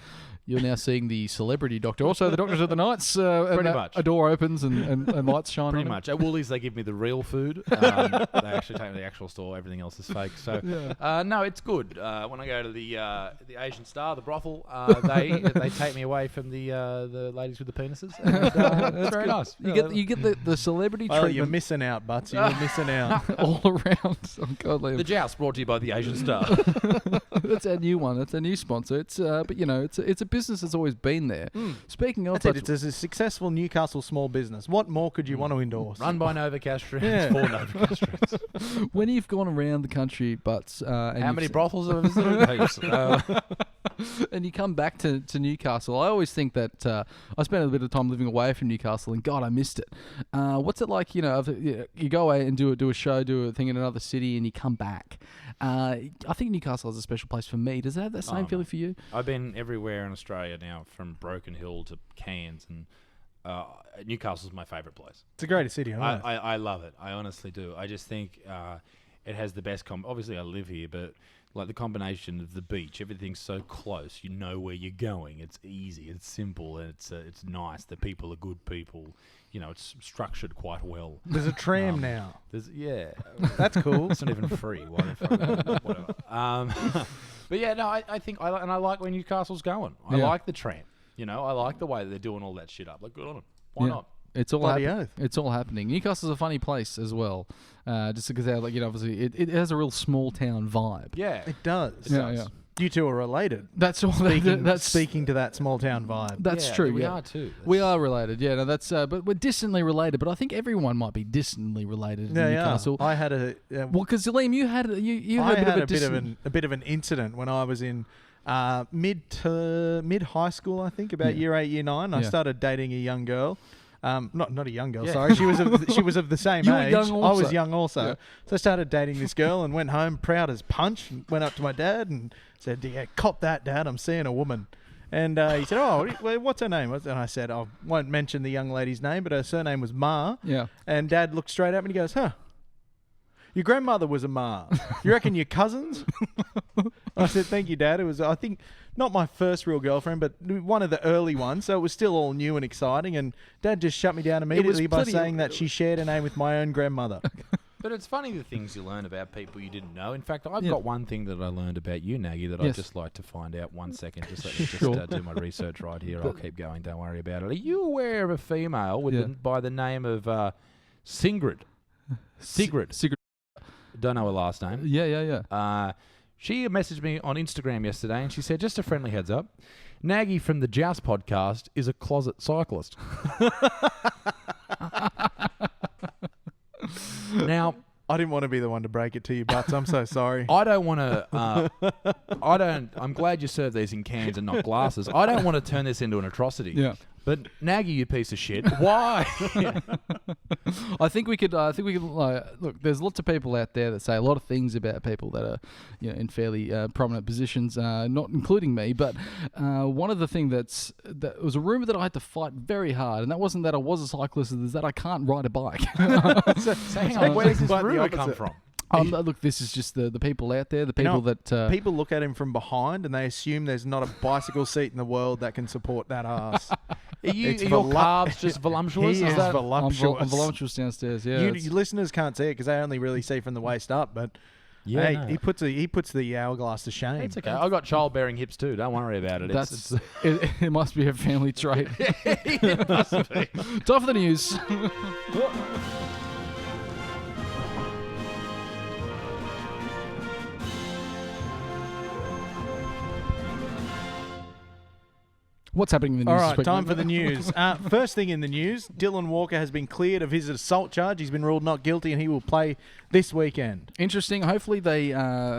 you're now seeing the celebrity doctor, also the doctors of the Knights?
Pretty much.
A door opens and lights shine.
Pretty
on
much. At Woolies, they give me the real food. They actually take me to the actual store. Everything else is fake. So, no, it's good. When I go to the Asian Star, the brothel, they take me away from the ladies with the penises. And, it's very nice.
You get the celebrity
Well,
treatment
you're missing out, Butts. You're missing out.
all around. Oh God, Liam.
The Joust brought to you by the Asian Star.
That's our new one. That's our new sponsor. It's but it's a business that's always been there. Speaking of,
That's it. It's a successful Newcastle small business. What more could you want to endorse?
Run by Novocastrians,
Yeah.
for Novocastrians.
when you've gone around the country, Butts, and
How
you've
many brothels have I visited? Heaps.
and you come back to Newcastle, I always think that I spent a bit of time living away from Newcastle, and God, I missed it. What's it like? You go away and do a show, do a thing in another city, and you come back. I think Newcastle is a special place for me. Does it have that same feeling for you?
I've been everywhere in Australia now, from Broken Hill to Cairns, and Newcastle's my favourite place.
It's the greatest city on earth.
I love it. I honestly do. I just think it has the best obviously I live here, but like the combination of the beach, everything's so close. You know where you're going. It's easy. It's simple. And it's nice. The people are good people. It's structured quite well.
There's a tram now.
That's cool. It's not even free. Whatever. But yeah, no, I think I like where Newcastle's going. I like the tram. I like the way that they're doing all that shit up. Like, good on them. Why not?
It's all
Bloody oath.
It's all happening. Newcastle's a funny place as well, just because obviously it has a real small town vibe.
Yeah,
It does.
Yeah.
You two are related.
That's all.
Speaking to that small town vibe.
That's
Yeah,
true.
We
yeah.
are too.
We are related. Yeah, no, that's. But we're distantly related. But I think everyone might be distantly related in
Yeah,
Newcastle.
I had a.
Well, because Liam, you had a
bit of an incident when I was in mid high school. I think about year 8, year 9. I started dating a young girl. Not a young girl. Sorry, she was of the same
You were
age.
young
I
also.
was young also.
Yeah.
So I started dating this girl and went home proud as punch. And went up to my dad and said, "Yeah, cop that, Dad. I'm seeing a woman." And he said, "Oh, what's her name?" And I said, "I won't mention the young lady's name, but her surname was Ma."
Yeah.
And Dad looked straight at me and he goes, "Huh? Your grandmother was a ma. You reckon your cousins? I said, thank you, Dad. It was, I think, not my first real girlfriend, but one of the early ones. So it was still all new and exciting. And Dad just shut me down immediately by saying that she shared a name with my own grandmother.
But it's funny the things you learn about people you didn't know. In fact, I've got one thing that I learned about you, Nagy, that I'd just like to find out. 1 second. Just let me just do my research right here. I'll keep going. Don't worry about it. Are you aware of a female by the name of Sigrid? Sigrid. Don't know her last name.
Yeah.
She messaged me on Instagram yesterday, and she said, just a friendly heads up, Nagy from the Joust podcast is a closet cyclist. Now,
I didn't want to be the one to break it to you, Butts. I'm so sorry.
I don't want to. I'm glad you serve these in cans and not glasses. I don't want to turn this into an atrocity.
Yeah.
But Nagy, you piece of shit. Why?
I think we could. Look, there's lots of people out there that say a lot of things about people that are, in fairly prominent positions, not including me. But one of the things that was a rumor that I had to fight very hard, and that wasn't that I was a cyclist, is that I can't ride a bike.
So hang on, where does this rumor come from?
Look, this is just the people out there, the people that...
people look at him from behind and they assume there's not a bicycle seat in the world that can support that ass.
Are your calves just voluptuous?
He is voluptuous.
I'm voluptuous downstairs, yeah.
You listeners can't see it because they only really see from the waist up, but he puts the hourglass to shame.
It's okay. I've got childbearing hips too. Don't worry about it.
It must be a family trait.
It must be.
Time for the news. What's happening in the news?
All
this
right,
week,
time
mate?
for the news. First thing in the news, Dylan Walker has been cleared of his assault charge. He's been ruled not guilty and he will play this weekend.
Interesting. Hopefully they, I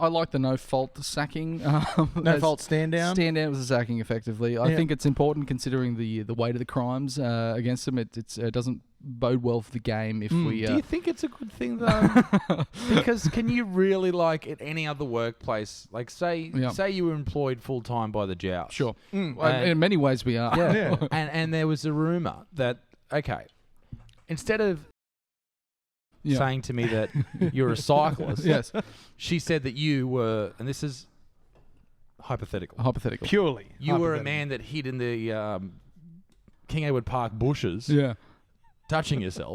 like the no-fault sacking.
No-fault stand-down?
Stand-down was a sacking, effectively. I think it's important considering the weight of the crimes against them. It doesn't bode well for the game if we...
Do you think it's a good thing, though? Because can you really, at any other workplace, say you were employed full-time by the Joust.
Sure. In many ways we are.
Yeah. and there was a rumour that, instead of saying to me that you're a cyclist,
yes,
she said that you were, and this is hypothetical.
Purely.
You were a man that hid in the King Edward Park bushes.
Yeah.
Touching yourself.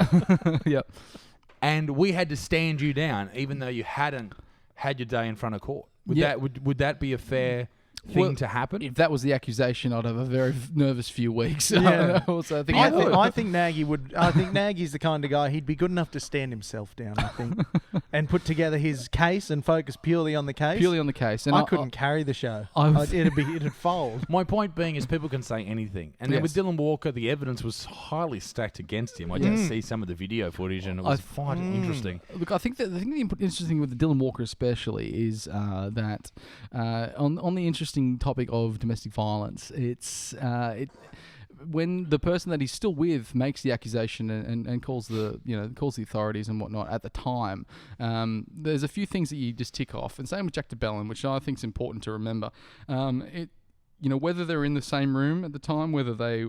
Yep.
And we had to stand you down even though you hadn't had your day in front of court. Would that be a fair thing to happen?
If that was the accusation, I'd have a very nervous few weeks.
Yeah.
I
think Nagy would. I think Nagy's the kind of guy he'd be good enough to stand himself down. I think, and put together his case and focus purely on the case.
And
I couldn't carry the show. It'd fold.
My point being is people can say anything, and then with Dylan Walker, the evidence was highly stacked against him. I did see some of the video footage, and it was quite interesting.
Look, I think the interesting thing with Dylan Walker especially is that on the interesting topic of domestic violence, when the person that he's still with makes the accusation and calls the authorities and whatnot at the time, there's a few things that you just tick off. And same with Jack DeBellin, which I think is important to remember. Whether they're in the same room at the time, whether they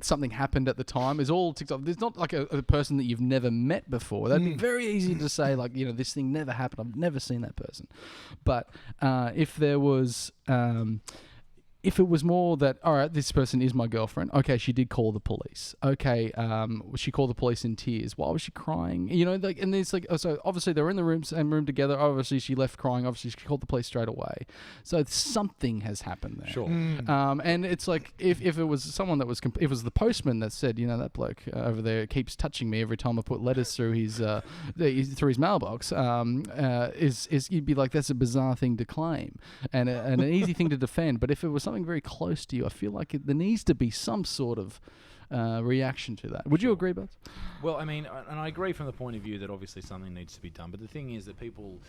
something happened at the time is all ticked off. There's not like a person that you've never met before. That'd be very easy to say, this thing never happened. I've never seen that person. But if there was... if it was more that, all right, this person is my girlfriend. Okay, she did call the police. Okay, she called the police in tears. Why was she crying? And there's so obviously they were in the same room together. Obviously she left crying. Obviously she called the police straight away. So something has happened there.
Sure.
And it's like if it was someone that was, if it was the postman that said, that bloke over there keeps touching me every time I put letters through his mailbox, you'd be like, that's a bizarre thing to claim and an easy thing to defend. But if it was something very close to you, I feel like there needs to be some sort of reaction to that. Would you agree, Buzz?
Well, I mean, and I agree from the point of view that obviously something needs to be done. But the thing is that people,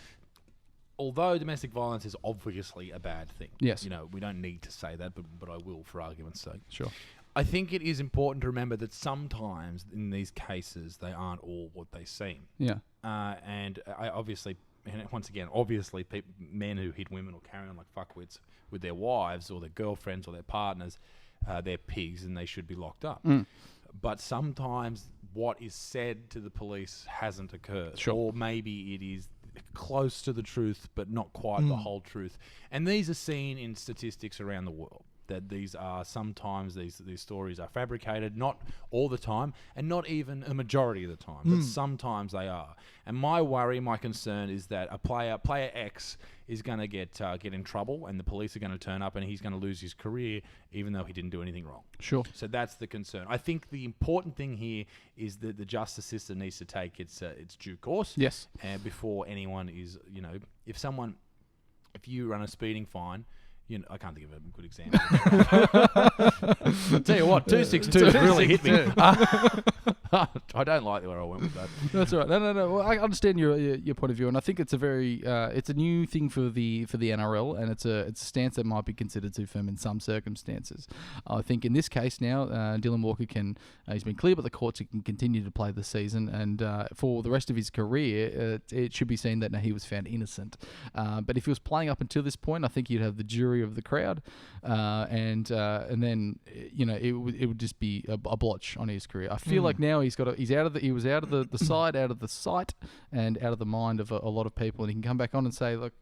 although domestic violence is obviously a bad thing,
yes,
we don't need to say that, but I will for argument's sake.
Sure.
I think it is important to remember that sometimes in these cases they aren't all what they seem.
Yeah.
And obviously, men who hit women or carry on like fuckwits with their wives or their girlfriends or their partners, they're pigs and they should be locked up. But sometimes what is said to the police hasn't occurred.
Sure.
Or maybe it is close to the truth, but not quite the whole truth. And these are seen in statistics around the world. That these are sometimes these stories are fabricated, not all the time, and not even a majority of the time, but sometimes they are. And my worry, my concern is that a player X is going to get in trouble, and the police are going to turn up, and he's going to lose his career, even though he didn't do anything wrong.
Sure.
So that's the concern. I think the important thing here is that the justice system needs to take its due course.
Yes.
And before anyone is, if you run a speeding fine. I can't think of a good example. I'll tell you what, 262 really hit me. I don't like where I went with that.
That's all right. No. Well, I understand your point of view, and I think it's a very it's a new thing for the NRL, and it's a stance that might be considered too firm in some circumstances. I think in this case now, Dylan Walker he's been cleared by the courts. He can continue to play the season, and for the rest of his career, it should be seen that he was found innocent. But if he was playing up until this point, I think you'd have the jury of the crowd, and then it would just be a blotch on his career. I feel like now he was out of the side, out of the sight, and out of the mind of a lot of people, and he can come back on and say, look,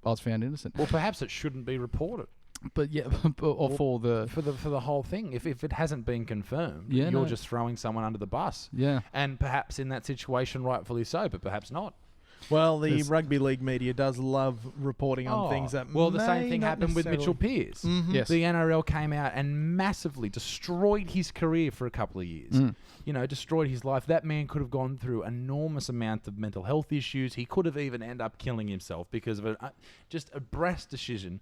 I was found innocent.
Well, perhaps it shouldn't be reported.
But yeah, for
the whole thing, if it hasn't been confirmed, you're just throwing someone under the bus.
Yeah,
and perhaps in that situation, rightfully so, but perhaps not.
Well, the rugby league media does love reporting on things that
the same thing happened with Mitchell Pearce.
Mm-hmm.
Yes.
The NRL came out and massively destroyed his career for a couple of years. Destroyed his life. That man could have gone through enormous amount of mental health issues. He could have even ended up killing himself because of just a brash decision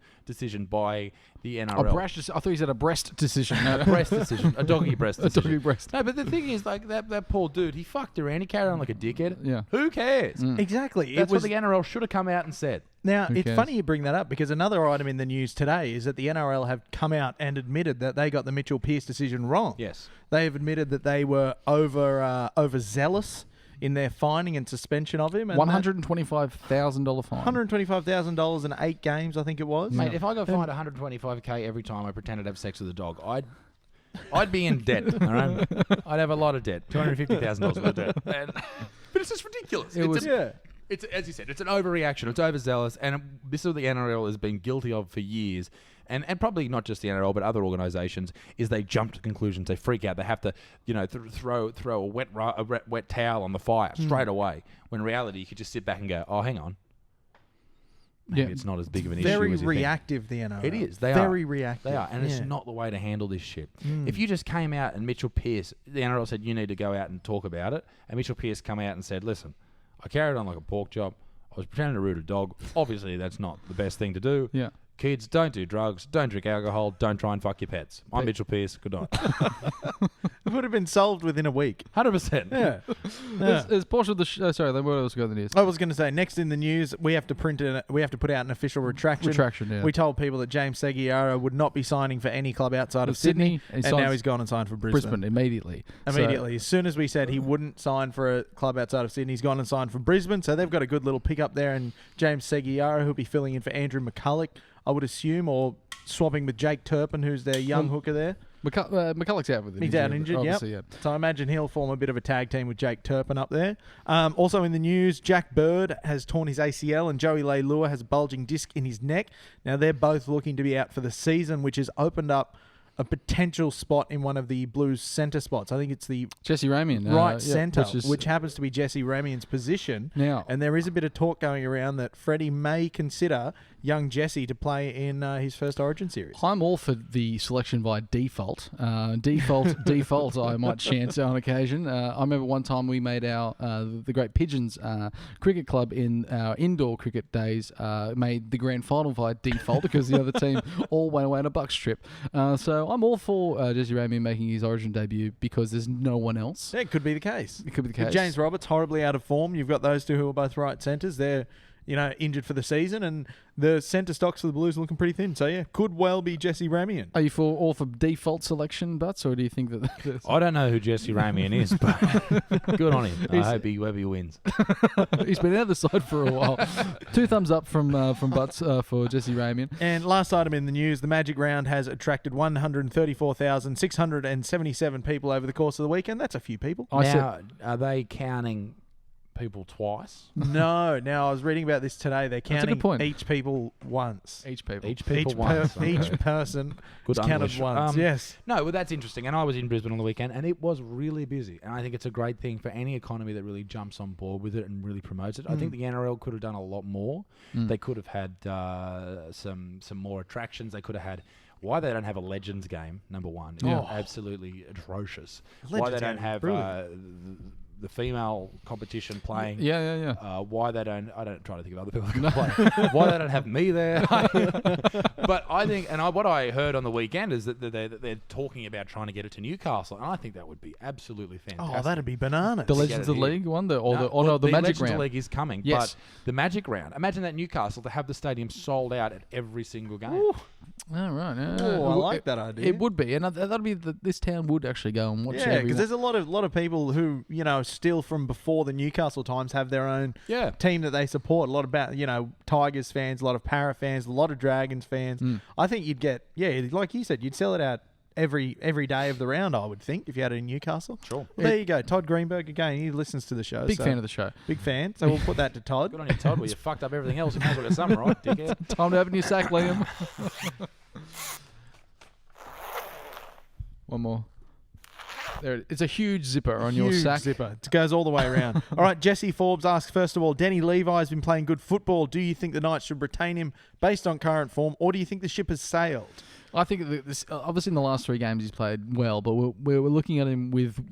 by the NRL.
I thought you said a breast decision.
A breast decision. A doggy breast decision.
A doggy breast.
No, but the thing is, like, that poor dude, he fucked around. He carried on like a dickhead.
Yeah.
Who cares?
Exactly.
That's what the NRL should have come out and said.
Now, it's
cares?
funny you bring that up because another item in the news today is that the NRL have come out and admitted that they got the Mitchell Pearce decision wrong.
Yes.
They have admitted that they were overzealous in their fining and suspension of him. And
$125,000 fine.
$125,000 in 8 games, I think it was.
Mate, if I got fined $125K every time I pretended to have sex with a dog, I'd be in debt. All right? I'd have a lot of debt. $250,000 worth of debt. But it's just ridiculous. It's as you said, it's an overreaction. It's overzealous, and this is what the NRL has been guilty of for years, and probably not just the NRL, but other organisations. Is they jump to conclusions, they freak out, they have to, throw a wet towel on the fire straight away. When in reality, you could just sit back and go, oh, hang on, maybe it's not as big of an issue.
Very
as you
reactive, the NRL.
It is. They
very
are.
reactive.
They are, and it's not the way to handle this shit. If you just came out and Mitchell Pearce, the NRL said you need to go out and talk about it, and Mitchell Pearce come out and said, listen, I carried on like a pork chop. I was pretending to root a dog. Obviously, that's not the best thing to do.
Yeah.
Kids, don't do drugs. Don't drink alcohol. Don't try and fuck your pets. I'm Mitchell Pearce. Good night.
It would have been solved within a week.
100%.
Yeah.
There's portion of the sorry, then what else go in the news?
I was going to say, next in the news, we have to put out an official retraction.
Yeah.
We told people that James Seguiara would not be signing for any club outside of Sydney, and now he's gone and signed for Brisbane.
Immediately.
As soon as we said he wouldn't sign for a club outside of Sydney, he's gone and signed for Brisbane. So they've got a good little pickup there, and James Seguiara, who'll be filling in for Andrew McCulloch, I would assume, or swapping with Jake Turpin, who's their young hooker there.
McCulloch's out with it.
He's out injured, yep. So I imagine he'll form a bit of a tag team with Jake Turpin up there. Also in the news, Jack Bird has torn his ACL and Joey Leilua has a bulging disc in his neck. Now, they're both looking to be out for the season, which has opened up a potential spot in one of the Blues centre spots. I think it's the
Jesse Ramian,
right centre, which happens to be Jesse Ramian's position.
Now,
and there is a bit of talk going around that Freddie may consider young Jesse to play in his first Origin series.
I'm all for the selection by default. Default, I might chant on occasion. I remember one time we made the Great Pigeons cricket club in our indoor cricket days made the grand final by default because the other team all went away on a bucks trip. So I'm all for Jesse Ramian making his Origin debut because there's no one else.
Yeah, it could be the case.
It could be the case.
With James Roberts horribly out of form. You've got those two who are both right centres. They're injured for the season, and the centre stocks for the Blues are looking pretty thin. So, yeah, could well be Jesse Ramian.
Are you all for default selection, Butts, or do you think that...
I don't know who Jesse Ramian is, but good on him. I hope he wins.
He's been out of the side for a while. 2 thumbs up from Butts for Jesse Ramian.
And last item in the news, the Magic Round has attracted 134,677 people over the course of the weekend. That's a few people.
Now, are they counting people twice?
No. Now, I was reading about this today. They're
That's a good
counting
point.
each people once.
Each people.
Each once. Okay.
Each person
Good
is counted
English.
once. Yes.
No, well, that's interesting. And I was in Brisbane on the weekend, and it was really busy. And I think it's a great thing for any economy that really jumps on board with it and really promotes it. I think the NRL could have done a lot more. They could have had some more attractions. They could have had... Why they don't have a Legends game, number one, is absolutely atrocious. Why they don't have the female competition playing. Why they don't... I don't try to think of other people who can play. Why they don't have me there. But I think... And what I heard on the weekend is that they're talking about trying to get it to Newcastle. And I think that would be absolutely fantastic.
Oh, that'd be bananas.
The Legends of the League one? The Magic
Legends
Round?
of the League is coming.
Yes.
But the Magic Round... Imagine that Newcastle, to have the stadium sold out at every single game.
Ooh. Oh, right.
I like that idea.
It would be, and that'd be this town would actually go and watch.
Yeah, because there's a lot of people who still from before the Newcastle times have their own team that they support. A lot about Tigers fans, a lot of Para fans, a lot of Dragons fans. I think you'd get like you said, you'd sell it out every day of the round. I would think if you had it in Newcastle.
Sure.
Well, there you go, Todd Greenberg again. He listens to the show.
Big fan of the show.
Big fan. So we'll put that to Todd.
Good on you, Todd. Well, you fucked up everything else. You might as well get some right, dickhead.
Time to open your sack, Liam. One more. There, it's a huge zipper on your sack.
Zipper. It goes all the way around. All right, Jesse Forbes asks, first of all, Danny Levi has been playing good football. Do you think the Knights should retain him based on current form, or do you think the ship has sailed?
I think this, obviously in the last 3 games he's played well, but we're looking at him with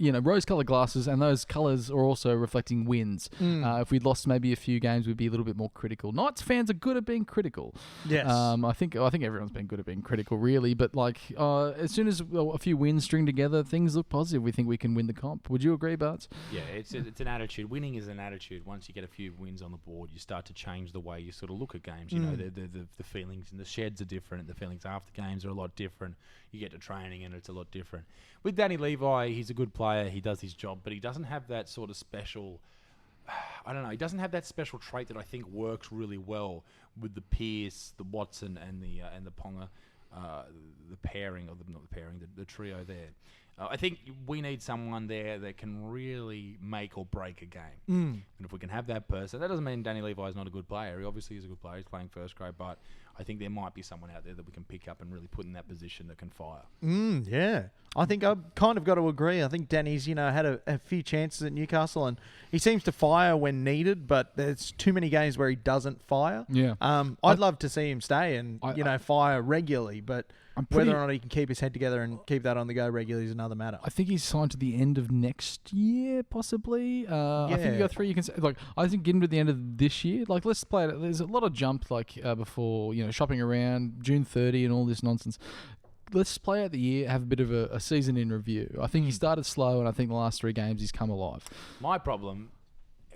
rose-coloured glasses, and those colours are also reflecting wins. If we'd lost maybe a few games, we'd be a little bit more critical. Knights fans are good at being critical.
Yes.
I think everyone's been good at being critical, really. But as soon as a few wins string together, things look positive. We think we can win the comp. Would you agree, Bart?
Yeah, it's an attitude. Winning is an attitude. Once you get a few wins on the board, you start to change the way you sort of look at games. The feelings in the sheds are different. The feelings after games are a lot different. You get to training and it's a lot different. With Danny Levi, he's a good player. He does his job, but he doesn't have that sort of special... I don't know. He doesn't have that special trait that I think works really well with the Pearce, the Watson, and the Ponga, the pairing, the trio there. I think we need someone there that can really make or break a game. And if we can have that person, that doesn't mean Danny Levi is not a good player. He obviously is a good player. He's playing first grade, but I think there might be someone out there that we can pick up and really put in that position that can fire.
Yeah. I think I've kind of got to agree. I think Danny's, had a few chances at Newcastle, and he seems to fire when needed, but there's too many games where he doesn't fire.
Yeah.
I'd love to see him stay and, fire regularly, but whether or not he can keep his head together and keep that on the go regularly is another matter.
I think he's signed to the end of next year, possibly. I think you got 3. You can say, I think get him to the end of this year. Let's play it. There's a lot of jump, before shopping around June 30 and all this nonsense. Let's play out the year, have a bit of a season in review. I think he started slow, and I think the last 3 games he's come alive.
My problem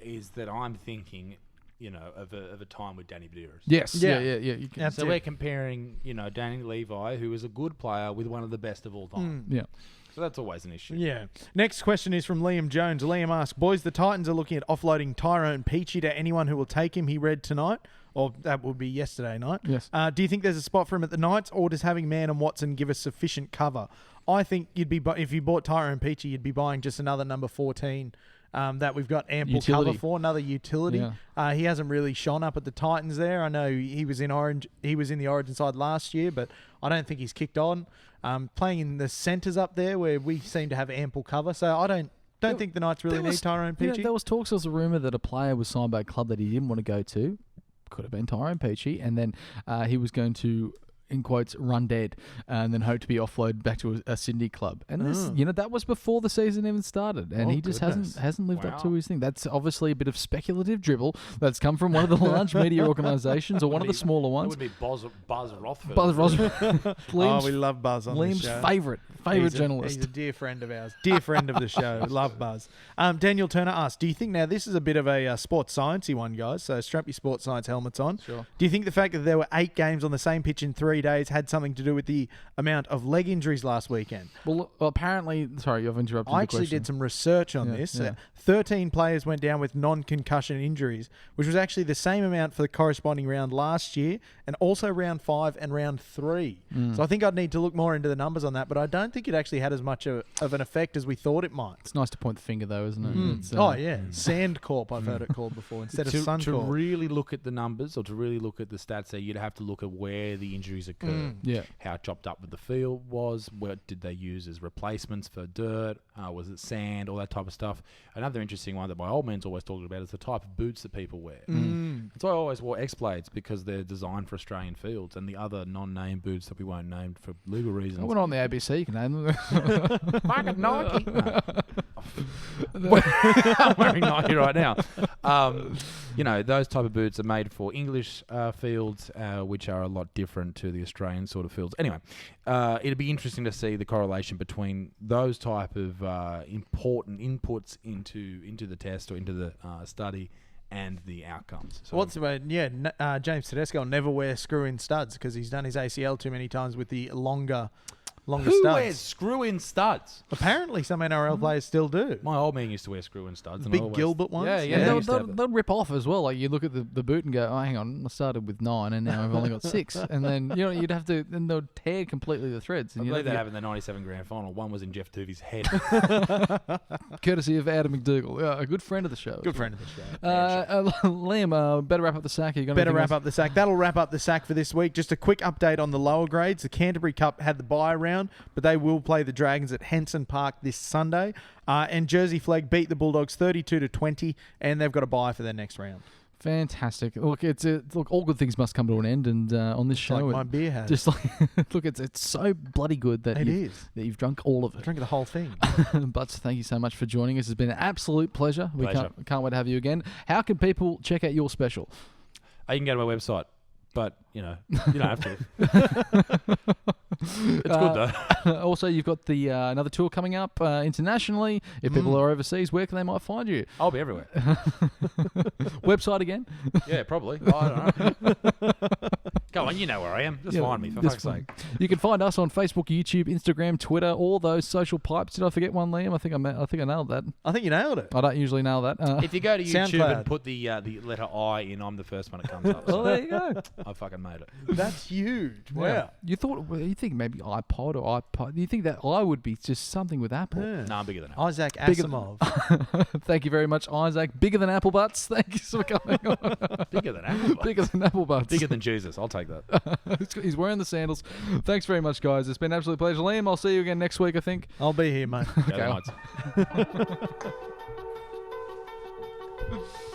is that I'm thinking, of a time with Danny Buderus.
Yes. Yeah.
So we're comparing, Danny Levi, who is a good player, with one of the best of all time.
Yeah.
So that's always an issue.
Yeah. Next question is from Liam Jones. Liam asks, boys, the Titans are looking at offloading Tyrone Peachy to anyone who will take him, he read tonight. Or that would be yesterday night.
Yes.
Do you think there's a spot for him at the Knights, or does having Mann and Watson give us sufficient cover? I think if you bought Tyrone Peachy, you'd be buying just another number 14 that we've got ample cover for, another utility. Yeah. He hasn't really shone up at the Titans there. I know he was in the Origin side last year, but I don't think he's kicked on. Playing in the centres up there where we seem to have ample cover, so I don't think the Knights really need Tyrone Peachy.
There was talks, there was a rumour that a player was signed by a club that he didn't want to go to. Could have been Tyrone Peachy, and then he was going to in quotes, run dead, and then hope to be offloaded back to a Sydney club. And this, that was before the season even started, and he just hasn't lived up to his thing. That's obviously a bit of speculative dribble that's come from one of the large media organisations or one of the smaller
That
ones.
would be Buzz Rothfield.
Buzz Rothfield.
We love Buzz on
Liam's
this show.
favourite journalist.
He's a dear friend of ours. Dear friend of the show. Love Buzz. Daniel Turner asked, do you think, now this is a bit of a sports sciencey one, guys, so strap your sports science helmets on.
Sure.
Do you think the fact that there were 8 games on the same pitch in 3 days had something to do with the amount of leg injuries last weekend?
Well, apparently, sorry, you've interrupted
I
the question.
actually did some research on this.
Yeah.
13 players went down with non-concussion injuries, which was actually the same amount for the corresponding round last year, and also round 5 and round 3. So I think I'd need to look more into the numbers on that, but I don't think it actually had as much of an effect as we thought it might.
It's nice to point the finger, though, isn't it? It's,
Sandcorp, I've heard it called before, instead of Suncorp.
To really look at the numbers or to really look at the stats there, you'd have to look at where the injuries occurred.
Yeah.
How chopped up with the field was, what did they use as replacements for dirt, was it sand, all that type of stuff. Another interesting one that my old man's always talking about is the type of boots that people wear. So I always wore X-Blades because they're designed for Australian fields, and the other non-name boots that we won't name for legal reasons.
I went on the ABC, you can name them.
Fucking Nike. I'm wearing Nike right now. Those type of boots are made for English fields, which are a lot different to the Australian sort of fields. Anyway, it'd be interesting to see the correlation between those type of important inputs into the test or into the study and the outcomes. So
James Tedesco will never wear screw-in studs because he's done his ACL too many times with the longer
who
studs.
wears screw-in studs?
Apparently, some NRL players still do.
My old man used to wear screw-in studs. And
Big Gilbert ones?
Yeah.
They'll rip off as well. Like, you look at the boot and go, oh, hang on, I started with 9 and now I've only got 6. And then, you'd have to, then they'll tear completely the threads. And
I believe that happened in the 97 grand final. One was in Jeff Tuvey's head.
Courtesy of Adam McDougall, a good friend of the show.
Good friend of the show.
Liam, better wrap up the sack.
Better wrap up the sack. That'll wrap up the sack for this week. Just a quick update on the lower grades. The Canterbury Cup had the bye round, but they will play the Dragons at Henson Park this Sunday. And Jersey Flag beat the Bulldogs 32-20, and they've got a bye for their next round.
Fantastic. Look, all good things must come to an end, and on this show,
like my beer has.
Just like look, it's so bloody good that you've drunk all of it.
I drank the whole thing.
Butts, thank you so much for joining us. It's been an absolute pleasure. We can't wait to have you again. How can people check out your special?
You can go to my website, but you don't have to. It's good though.
Also, you've got the another tour coming up internationally. If people are overseas, where can they might find you?
I'll be everywhere.
Website again?
Yeah, probably. I don't know. Go on, you know where I am. Just find me, for fuck's sake.
You can find us on Facebook, YouTube, Instagram, Twitter, all those social pipes. Did I forget one, Liam? I think I nailed that.
I think you nailed it.
I don't usually nail that.
If you go to YouTube
SoundCloud.
and put the letter I in, I'm the first one that comes up. So
Well, there you go.
I fucking made it.
That's huge. Wow.
You think maybe iPod or iPod? You think that I would be just something with Apple?
Yeah.
No, I'm bigger than that.
Isaac
Bigger
Asimov.
Thank you very much, Isaac. Bigger than Apple Butts. Thank you for coming on.
Bigger than Apple.
Bigger than Apple Butts.
Bigger than Jesus. I'll take that.
He's wearing the sandals. Thanks very much, guys. It's been an absolute pleasure. Liam, I'll see you again next week, I think.
I'll be here, mate.
Go the Knights.